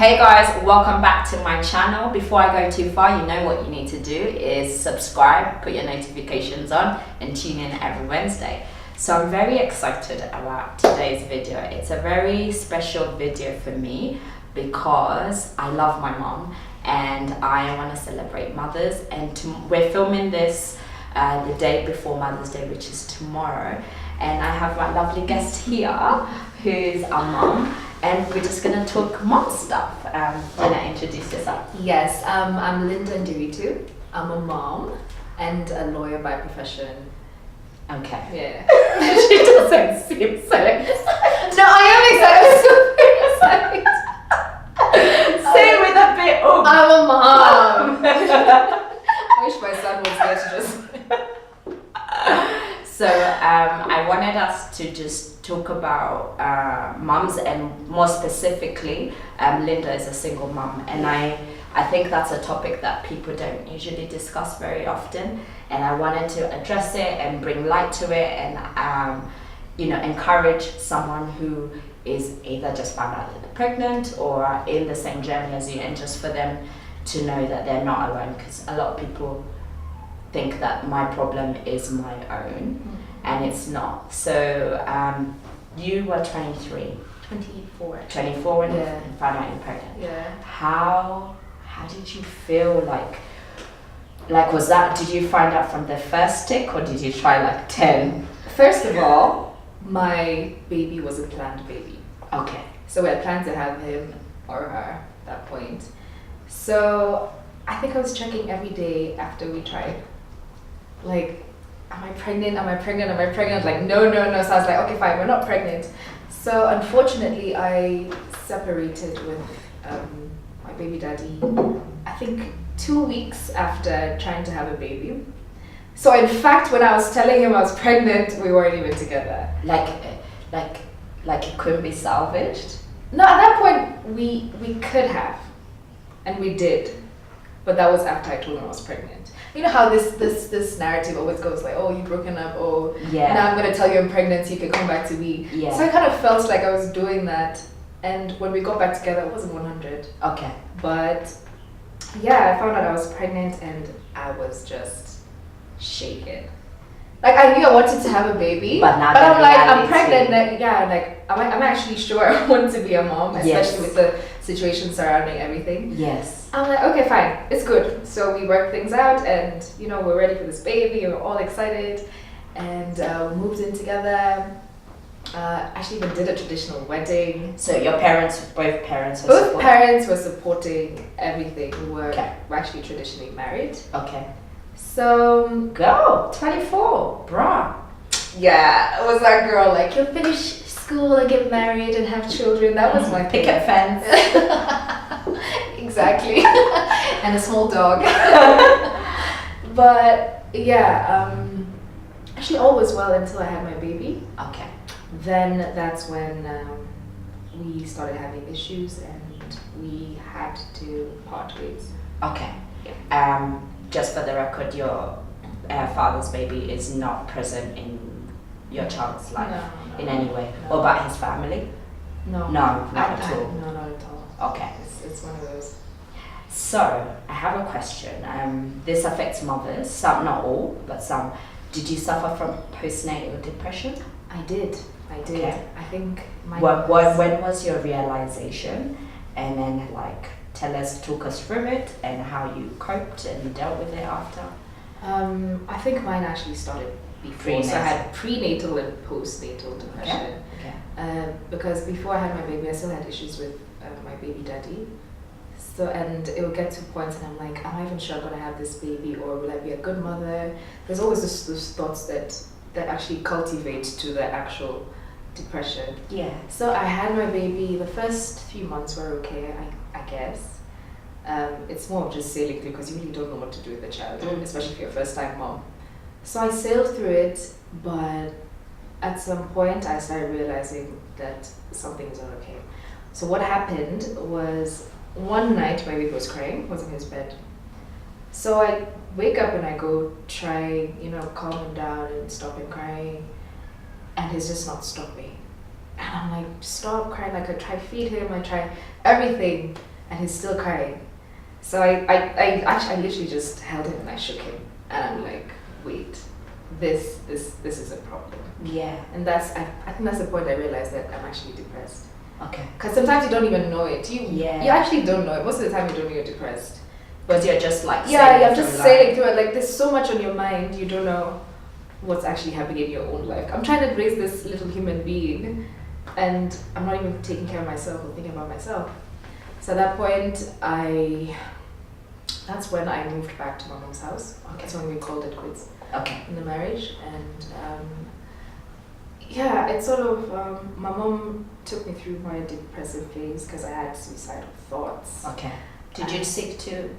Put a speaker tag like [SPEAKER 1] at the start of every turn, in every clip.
[SPEAKER 1] Hey guys, welcome back to my channel. Before I go too far, you know what you need to do is subscribe, put your notifications on, and tune in every Wednesday. So I'm very excited about today's video. It's a very special video for me because I love my mom and I want to celebrate mothers, and we're filming this the day before Mother's Day, which is tomorrow, and I have my lovely guest here who's a mom, and we're just gonna talk mom stuff. Do you want to introduce yourself?
[SPEAKER 2] Yes, I'm Ndiritu. I'm a mom and a lawyer by profession.
[SPEAKER 1] Okay.
[SPEAKER 2] Yeah.
[SPEAKER 1] She doesn't seem so excited.
[SPEAKER 2] No, I am excited. I'm super excited.
[SPEAKER 1] Say it with a bit of.
[SPEAKER 2] I'm a mom. I wish my son was there to just.
[SPEAKER 1] So I wanted us to just talk about mums, and more specifically, Linda is a single mum, and I think that's a topic that people don't usually discuss very often, and I wanted to address it and bring light to it, and encourage someone who is either just found out that they're pregnant or in the same journey as you, and just for them to know that they're not alone, because a lot of people think that my problem is my own, and it's not. So you were 23. 24 when you found out you're pregnant.
[SPEAKER 2] Yeah.
[SPEAKER 1] How did you feel like was that, did you find out from the first stick, or did you try like 10?
[SPEAKER 2] First of all, my baby was a planned baby.
[SPEAKER 1] Okay.
[SPEAKER 2] So we had planned to have him or her at that point. So I think I was checking every day after we tried. Like, am I pregnant? Am I pregnant? Am I pregnant? Like, no. So I was like, okay, fine, we're not pregnant. So unfortunately, I separated with my baby daddy, I think 2 weeks after trying to have a baby. So in fact, when I was telling him I was pregnant, we weren't even together.
[SPEAKER 1] Like it couldn't be salvaged?
[SPEAKER 2] No, at that point, we could have, and we did. But that was after I told him I was pregnant. You know how this narrative always goes like, oh, you've broken up, oh,
[SPEAKER 1] yeah,
[SPEAKER 2] now I'm going to tell you I'm pregnant so you can come back to me.
[SPEAKER 1] Yeah.
[SPEAKER 2] So I kind of felt like I was doing that. And when we got back together, it wasn't 100.
[SPEAKER 1] Okay.
[SPEAKER 2] But yeah, I found out I was pregnant and I was just shaken. Like, I knew I wanted to have a baby,
[SPEAKER 1] but
[SPEAKER 2] I'm like, I'm pregnant. I'm actually sure I want to be a mom, especially with the situation surrounding everything.
[SPEAKER 1] Yes.
[SPEAKER 2] I'm like, okay, fine, it's good. So we worked things out, and we're ready for this baby, and we're all excited, and we moved in together. Actually even did a traditional wedding.
[SPEAKER 1] So your both parents
[SPEAKER 2] were supporting everything. We're actually traditionally married.
[SPEAKER 1] Okay.
[SPEAKER 2] So
[SPEAKER 1] go 24, bruh.
[SPEAKER 2] Yeah, it was that girl like, you'll finish school and get married and have children. That was my
[SPEAKER 1] picket fence.
[SPEAKER 2] Exactly. And a small dog. But yeah, actually all was well until I had my baby.
[SPEAKER 1] Okay.
[SPEAKER 2] Then that's when we started having issues and we had to part ways.
[SPEAKER 1] Okay. Yeah. Just for the record, your father's baby is not present in your child's life in any way.
[SPEAKER 2] No.
[SPEAKER 1] What about his family?
[SPEAKER 2] No.
[SPEAKER 1] Not at all.
[SPEAKER 2] No, not at all.
[SPEAKER 1] Okay.
[SPEAKER 2] It's one of those.
[SPEAKER 1] So I have a question. This affects mothers, some, not all, but some. Did you suffer from postnatal depression?
[SPEAKER 2] I did.
[SPEAKER 1] Okay.
[SPEAKER 2] I think
[SPEAKER 1] when was your realization? And then talk us through it and how you coped and dealt with it after.
[SPEAKER 2] I think mine actually started before. So I had prenatal and postnatal depression.
[SPEAKER 1] Okay.
[SPEAKER 2] Because before I had my baby, I still had issues with my baby daddy. So, and it would get to points and I'm like, am I even sure I'm gonna have this baby, or will I be a good mother? There's always those thoughts that actually cultivate to the actual depression.
[SPEAKER 1] Yeah.
[SPEAKER 2] So I had my baby. The first few months were okay, I guess. It's more of just sailing through because you really don't know what to do with the child, especially if you're a first-time mom. So I sailed through it, but at some point I started realizing that something was not okay. So what happened was, one night my baby was crying, was in his bed. So I wake up and I go try, calm him down and stop him crying, and he's just not stopping. And I'm like, stop crying. Like, I try feed him, I try everything, and he's still crying. So I literally just held him and I shook him, and I'm like, wait, this is a problem.
[SPEAKER 1] Yeah.
[SPEAKER 2] And I think that's the point I realized that I'm actually depressed.
[SPEAKER 1] Okay.
[SPEAKER 2] Because sometimes you don't even know it. You actually don't know it. Most of the time you don't know you're depressed.
[SPEAKER 1] But you're just like
[SPEAKER 2] I'm just sailing through it. Like there's so much on your mind, you don't know what's actually happening in your own life. I'm trying to raise this little human being, and I'm not even taking care of myself or thinking about myself. So at that point, that's when I moved back to my mom's house.
[SPEAKER 1] Okay.
[SPEAKER 2] That's when we called it quits.
[SPEAKER 1] Okay.
[SPEAKER 2] In the marriage, and it's sort of my mom took me through my depressive phase because I had suicidal thoughts.
[SPEAKER 1] Okay. Did you seek to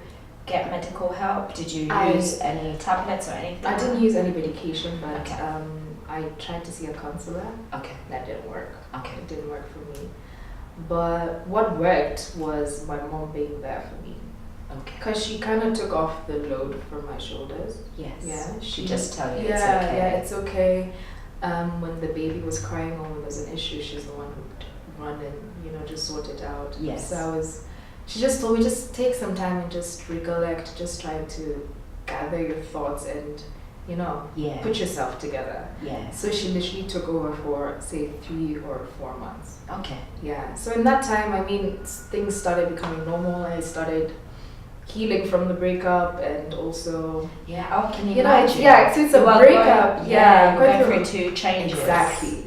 [SPEAKER 1] get medical help? Did you use any tablets or anything?
[SPEAKER 2] I didn't use any medication, but
[SPEAKER 1] okay.
[SPEAKER 2] I tried to see a counselor.
[SPEAKER 1] Okay.
[SPEAKER 2] That didn't work.
[SPEAKER 1] Okay.
[SPEAKER 2] It didn't work for me. But what worked was my mom being there for me.
[SPEAKER 1] Okay.
[SPEAKER 2] Because she kind of took off the load from my shoulders.
[SPEAKER 1] Yes.
[SPEAKER 2] Yeah.
[SPEAKER 1] She just tell you
[SPEAKER 2] it's okay.
[SPEAKER 1] Yeah,
[SPEAKER 2] it's okay. When the baby was crying or when there was an issue, she's the one who'd run and, just sort it out.
[SPEAKER 1] Yes.
[SPEAKER 2] So she just told me, just take some time and just recollect, just try to gather your thoughts and, put yourself together.
[SPEAKER 1] Yeah.
[SPEAKER 2] So she literally took over for, say, 3 or 4 months.
[SPEAKER 1] Okay.
[SPEAKER 2] Yeah. So in that time, things started becoming normal. I started healing from the breakup, and also
[SPEAKER 1] can you imagine?
[SPEAKER 2] So it's a breakup.
[SPEAKER 1] You're going through 2 changes.
[SPEAKER 2] Exactly.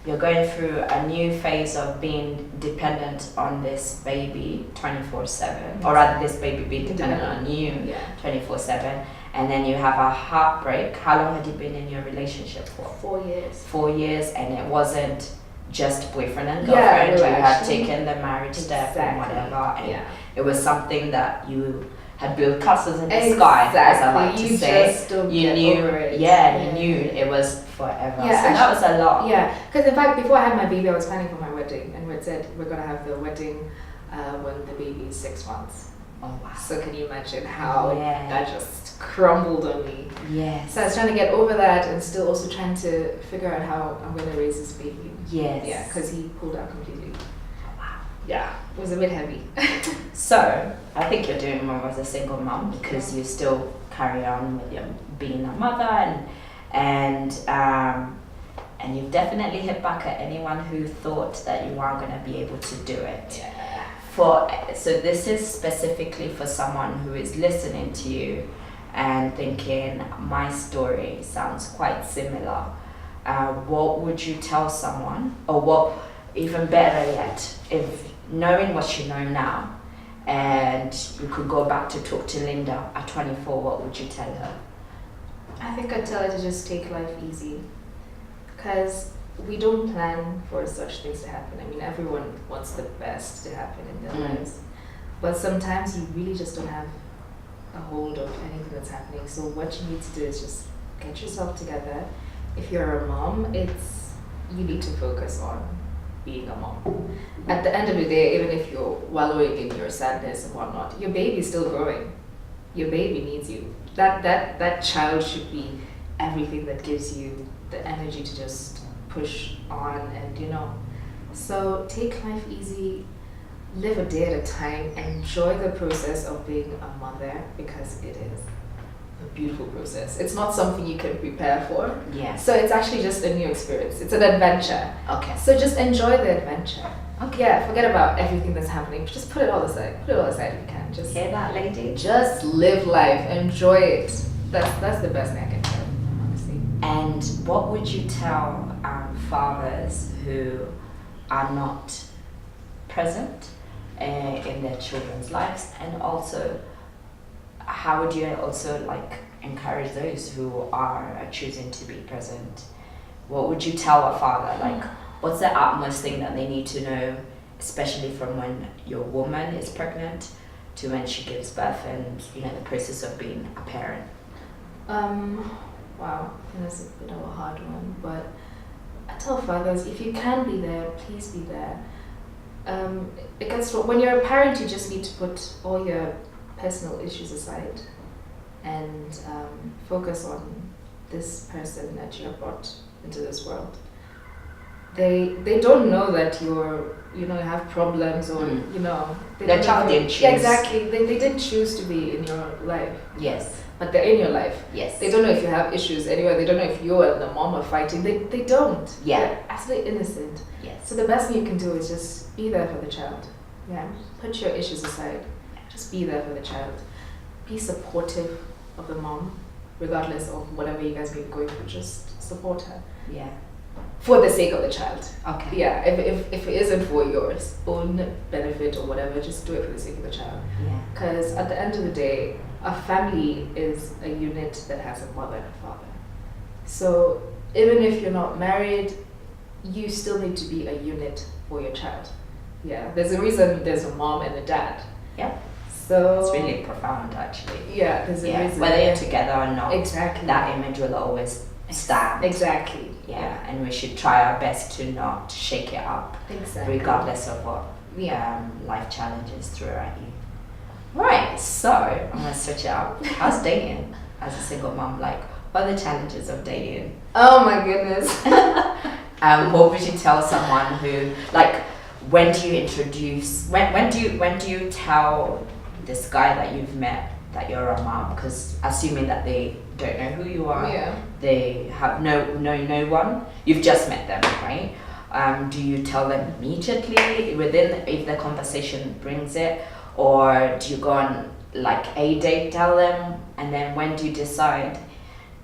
[SPEAKER 1] You're going through a new phase of being dependent on this baby 24/7, or rather this baby being dependent on you 24/7, and then you have a heartbreak. How long had you been in your relationship for?
[SPEAKER 2] 4 years.
[SPEAKER 1] 4 years, and it wasn't just boyfriend and girlfriend. You had taken the marriage step and whatever, and it was something that you had built castles in the sky, as I like to say.
[SPEAKER 2] Just don't get over it.
[SPEAKER 1] You knew it was forever. So that was a lot.
[SPEAKER 2] Yeah, because in fact, before I had my baby, I was planning for my wedding, and we said we're gonna have the wedding when the baby is 6 months.
[SPEAKER 1] Oh wow!
[SPEAKER 2] So can you imagine how that just crumbled on me?
[SPEAKER 1] Yes.
[SPEAKER 2] So I was trying to get over that, and still also trying to figure out how I'm gonna raise this baby.
[SPEAKER 1] Yes.
[SPEAKER 2] Yeah, because he pulled out completely. Wow. Yeah, it was a bit heavy.
[SPEAKER 1] So I think you're doing more as a single mom because you still carry on with your being a mother, and you've definitely hit back at anyone who thought that you weren't going to be able to do it.
[SPEAKER 2] Yeah.
[SPEAKER 1] So this is specifically for someone who is listening to you and thinking, my story sounds quite similar. What would you tell someone, or what, even better yet, if knowing what you know now, and you could go back to talk to Linda at 24, what would you tell her?
[SPEAKER 2] I think I'd tell her to just take life easy, because we don't plan for such things to happen. Everyone wants the best to happen in their lives, but sometimes you really just don't have a hold of anything that's happening. So what you need to do is just get yourself together. If you're a mom, you need to focus on being a mom. At the end of the day, even if you're wallowing in your sadness and whatnot, your baby's still growing. Your baby needs you. That child should be everything that gives you the energy to just push on, and So take life easy, live a day at a time, enjoy the process of being a mother, because it is a beautiful process. It's not something you can prepare for.
[SPEAKER 1] Yeah.
[SPEAKER 2] So it's actually just a new experience. It's an adventure.
[SPEAKER 1] Okay.
[SPEAKER 2] So just enjoy the adventure.
[SPEAKER 1] Okay.
[SPEAKER 2] Yeah, forget about everything that's happening. Just put it all aside. Put it all aside if you can. Just
[SPEAKER 1] hear that, lady?
[SPEAKER 2] Just live life. Enjoy it. That's the best thing I can tell, honestly.
[SPEAKER 1] And what would you tell fathers who are not present in their children's lives, and also how would you also encourage those who are choosing to be present? What would you tell a father? What's the utmost thing that they need to know, especially from when your woman is pregnant to when she gives birth, and the process of being a parent?
[SPEAKER 2] Wow, that's a bit of a hard one, but I tell fathers, if you can be there, please be there. When you're a parent, you just need to put all your personal issues aside and focus on this person that you have brought into this world. they don't know that you're, you know, you have problems or, you know.
[SPEAKER 1] The child didn't choose.
[SPEAKER 2] Yeah, exactly. They didn't choose to be in your life.
[SPEAKER 1] Yes.
[SPEAKER 2] But they're in your life.
[SPEAKER 1] Yes.
[SPEAKER 2] They don't know if you have issues anyway. They don't know if you and the mom are fighting. They don't.
[SPEAKER 1] Yeah.
[SPEAKER 2] They're absolutely innocent.
[SPEAKER 1] Yes.
[SPEAKER 2] So the best thing you can do is just be there for the child. Yeah. Put your issues aside. Just be there for the child. Be supportive of the mom, regardless of whatever you guys may be going through. Just support her.
[SPEAKER 1] Yeah.
[SPEAKER 2] For the sake of the child.
[SPEAKER 1] Okay.
[SPEAKER 2] Yeah. If it isn't for your own benefit or whatever, just do it for the sake of the child.
[SPEAKER 1] Yeah.
[SPEAKER 2] Because at the end of the day, a family is a unit that has a mother and a father. So even if you're not married, you still need to be a unit for your child. Yeah, there's a reason there's a mom and a dad.
[SPEAKER 1] Yeah.
[SPEAKER 2] So
[SPEAKER 1] It's really profound, actually.
[SPEAKER 2] yeah, there's a reason.
[SPEAKER 1] Whether you're together or not,
[SPEAKER 2] Exactly.
[SPEAKER 1] that image will always stand.
[SPEAKER 2] Exactly.
[SPEAKER 1] Yeah, and we should try our best to not shake it up,
[SPEAKER 2] Exactly.
[SPEAKER 1] regardless of what life challenges throw at you. Right, so I'm gonna switch it up. How's dating as a single mom? Like, what are the challenges of dating?
[SPEAKER 2] Oh my goodness.
[SPEAKER 1] What would you tell someone who, like, when do you introduce? When do you tell this guy that you've met that you're a mom? Because assuming that they don't know who you are,
[SPEAKER 2] Yeah.
[SPEAKER 1] they have no one. You've just met them, right? Do you tell them immediately within, if the conversation brings it, or do you go on like a date, tell them, and then when do you decide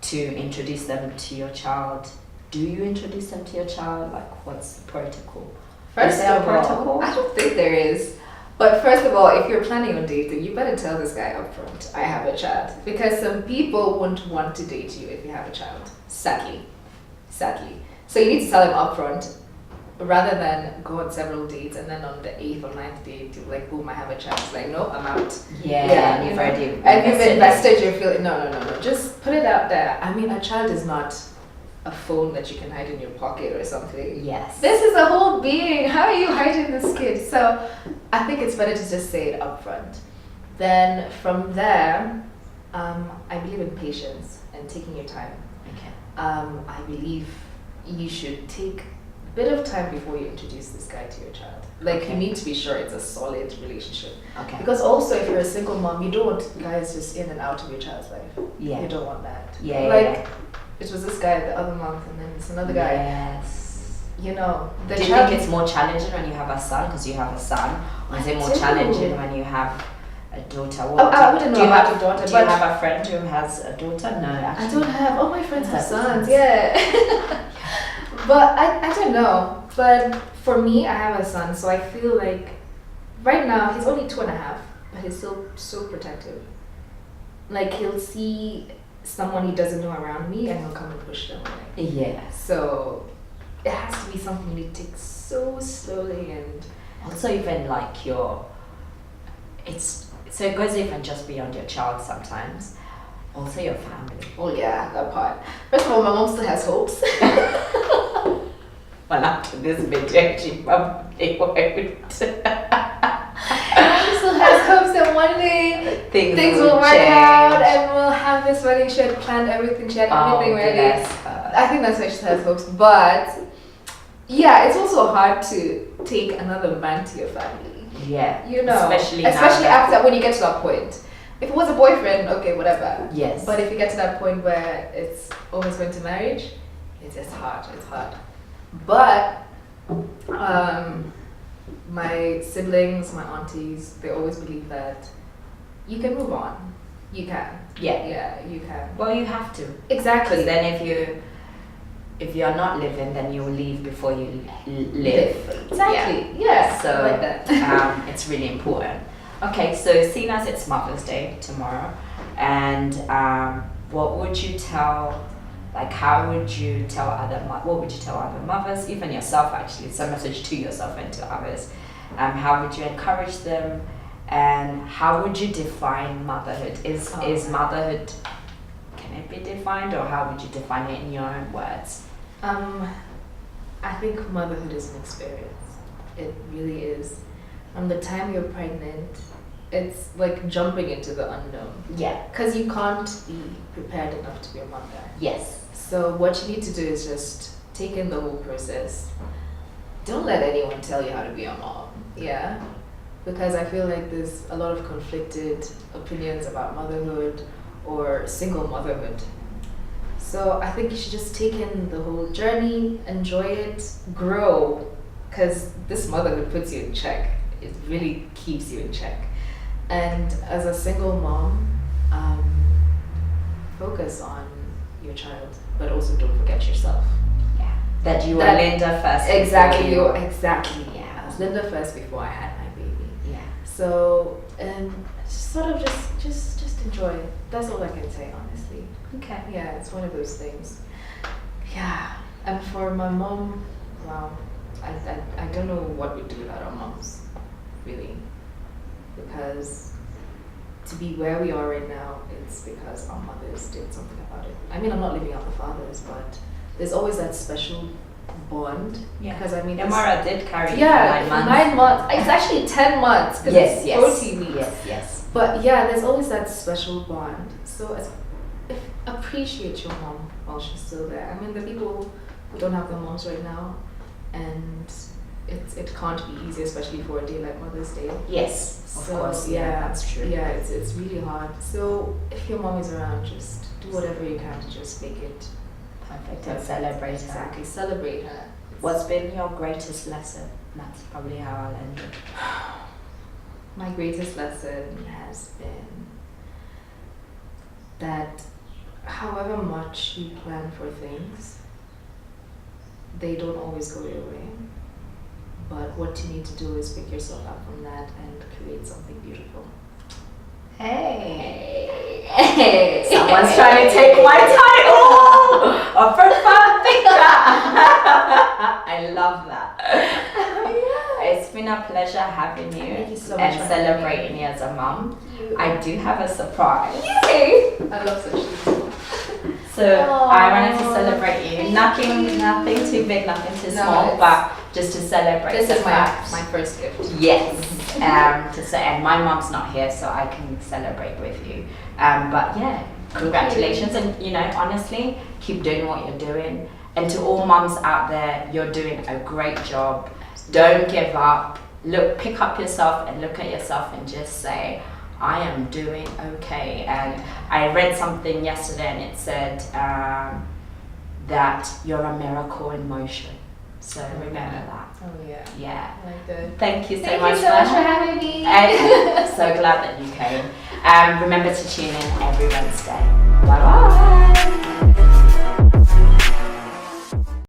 [SPEAKER 1] to introduce them to your child? Do you introduce them to your child? Like, what's the protocol?
[SPEAKER 2] First
[SPEAKER 1] Is there a
[SPEAKER 2] of all,
[SPEAKER 1] protocol?
[SPEAKER 2] I don't think there is. But first of all, if you're planning on dating, you better tell this guy up front, I have a child. Because some people won't want to date you if you have a child. Sadly. So you need to tell him up front, rather than go on several dates and then on the 8th or 9th date, you're like, boom, I have a child. It's like, no, I'm out.
[SPEAKER 1] Yeah, and you've already
[SPEAKER 2] and you've invested your feeling. No. Just put it out there. I mean, a child is not a phone that you can hide in your pocket or something.
[SPEAKER 1] Yes.
[SPEAKER 2] This is a whole being. How are you hiding this kid? So I think it's better to just say it up front. Then from there, I believe in patience and taking your time.
[SPEAKER 1] Okay.
[SPEAKER 2] I believe you should take a bit of time before you introduce this guy to your child. Like,
[SPEAKER 1] Okay.
[SPEAKER 2] you need to be sure it's a solid relationship.
[SPEAKER 1] Okay.
[SPEAKER 2] Because also, if you're a single mom, you don't want guys just in and out of your child's life.
[SPEAKER 1] Yeah.
[SPEAKER 2] You don't want that.
[SPEAKER 1] Yeah.
[SPEAKER 2] Like, it was this guy the other month, and then it's another guy.
[SPEAKER 1] Yes.
[SPEAKER 2] You know, the
[SPEAKER 1] Do you
[SPEAKER 2] child.
[SPEAKER 1] think it's more challenging when you have a son because you have a son, or is it more
[SPEAKER 2] I do.
[SPEAKER 1] challenging when you have a daughter?
[SPEAKER 2] Oh, I wouldn't know about a daughter,
[SPEAKER 1] Do you
[SPEAKER 2] but
[SPEAKER 1] have a friend who has a daughter? No, actually.
[SPEAKER 2] I don't have. All my friends have
[SPEAKER 1] Have
[SPEAKER 2] sons.
[SPEAKER 1] sons.
[SPEAKER 2] Yeah. But I don't know. But for me, I have a son, so I feel like right now he's only 2.5, but he's still so protective. Like, he'll see someone he doesn't know around me, and he'll come and push them away.
[SPEAKER 1] Yeah.
[SPEAKER 2] So it has to be something you take so slowly and.
[SPEAKER 1] Also, even like so it goes even just beyond your child sometimes. Also, your family.
[SPEAKER 2] Oh yeah, that part. First of all, my mom still has hopes.
[SPEAKER 1] Well, after this video, she probably won't.
[SPEAKER 2] She still has hopes that one day things will work
[SPEAKER 1] change.
[SPEAKER 2] out and we'll have this wedding. She had planned everything. She had everything ready.
[SPEAKER 1] Bless her.
[SPEAKER 2] I think that's why she has hopes. But yeah, it's also hard to take another man to your family.
[SPEAKER 1] Yeah.
[SPEAKER 2] You know,
[SPEAKER 1] Especially now
[SPEAKER 2] especially
[SPEAKER 1] that-
[SPEAKER 2] after when you get to that point. If it was a boyfriend, okay, whatever.
[SPEAKER 1] Yes.
[SPEAKER 2] But if you get to that point where it's almost going to marriage, it's hard. It's hard. But my siblings, my aunties, they always believe that you can move on. You can.
[SPEAKER 1] Yeah.
[SPEAKER 2] Yeah, you can.
[SPEAKER 1] Well, you have to.
[SPEAKER 2] Exactly.
[SPEAKER 1] Because then if you're not living, then you'll leave before you live.
[SPEAKER 2] Exactly. Yeah.
[SPEAKER 1] So
[SPEAKER 2] I like that.
[SPEAKER 1] it's really important. Okay, so seeing as it's Mother's Day tomorrow, and what would you tell, like, how would you tell what would you tell other mothers, even yourself actually, it's a message to yourself and to others, how would you encourage them, and how would you define motherhood? Is motherhood, can it be defined, or how would you define it in your own words?
[SPEAKER 2] I think motherhood is an experience. It really is. From the time you're pregnant, it's like jumping into the unknown.
[SPEAKER 1] Yeah.
[SPEAKER 2] Because you can't be prepared enough to be a mother.
[SPEAKER 1] Yes.
[SPEAKER 2] So what you need to do is just take in the whole process. don't let anyone tell you how to be a mom. Yeah. Because I feel like there's a lot of conflicted opinions about motherhood or single motherhood. So I think you should just take in the whole journey, enjoy it, grow, because this motherhood puts you in check. It really keeps you in check. And as a single mom, focus on your child, but also don't forget yourself.
[SPEAKER 1] Yeah. That you were Linda first.
[SPEAKER 2] Exactly. Exactly.
[SPEAKER 1] Yeah.
[SPEAKER 2] I was Linda first before I had my baby.
[SPEAKER 1] Yeah.
[SPEAKER 2] So sort of just enjoy it. That's all I can say, honestly.
[SPEAKER 1] Okay.
[SPEAKER 2] Yeah, it's one of those things. Yeah. And for my mom, wow, I don't know what we'd do without our moms, really. Because to be where we are right now, it's because our mothers did something about it. I mean, I'm not leaving out the fathers, but there's always that special bond.
[SPEAKER 1] Yeah.
[SPEAKER 2] Because I mean,
[SPEAKER 1] Yamara did carry
[SPEAKER 2] yeah,
[SPEAKER 1] for 9 months.
[SPEAKER 2] 9 months. It's actually 10 months.
[SPEAKER 1] Yes,
[SPEAKER 2] it's 40 weeks.
[SPEAKER 1] Yes.
[SPEAKER 2] But yeah, there's always that special bond. So appreciate your mom while she's still there. I mean, the people who don't have their moms right now, and it can't be easy, especially for a day like Mother's Day.
[SPEAKER 1] Yes, of course.
[SPEAKER 2] Yeah,
[SPEAKER 1] that's true.
[SPEAKER 2] Yeah, it's really hard. So if your mom is around, just do whatever you can to just make it
[SPEAKER 1] perfect and celebrate her.
[SPEAKER 2] Exactly, celebrate her.
[SPEAKER 1] What's been your greatest lesson? That's probably how I'll end it.
[SPEAKER 2] My greatest lesson has been that however much you plan for things, they don't always go your way. But what you need to do is pick yourself up from that and create something beautiful.
[SPEAKER 1] Hey. Someone's trying to take my title of preferred thinker. I love that. Yeah. It's been a pleasure having you,
[SPEAKER 2] Thank you so much
[SPEAKER 1] and
[SPEAKER 2] for
[SPEAKER 1] celebrating you as a mom.
[SPEAKER 2] You.
[SPEAKER 1] I do have a surprise.
[SPEAKER 2] Yay! I love such things.
[SPEAKER 1] So I wanted to celebrate you. Nothing too big, nothing too small, but just to celebrate.
[SPEAKER 2] This
[SPEAKER 1] the
[SPEAKER 2] is
[SPEAKER 1] fact.
[SPEAKER 2] my first gift.
[SPEAKER 1] Yes. To say, and my mom's not here, so I can celebrate with you. But yeah, congratulations, and honestly, keep doing what you're doing. And to all moms out there, you're doing a great job. Don't give up. Pick up yourself and look at yourself and just say, I am doing okay. And I read something yesterday and it said that you're a miracle in motion. So remember that.
[SPEAKER 2] Oh yeah.
[SPEAKER 1] Yeah.
[SPEAKER 2] I like that.
[SPEAKER 1] Thank you so
[SPEAKER 2] Thank
[SPEAKER 1] much.
[SPEAKER 2] you so much for having me.
[SPEAKER 1] I'm so glad that you came. Remember to tune in every Wednesday. Bye bye.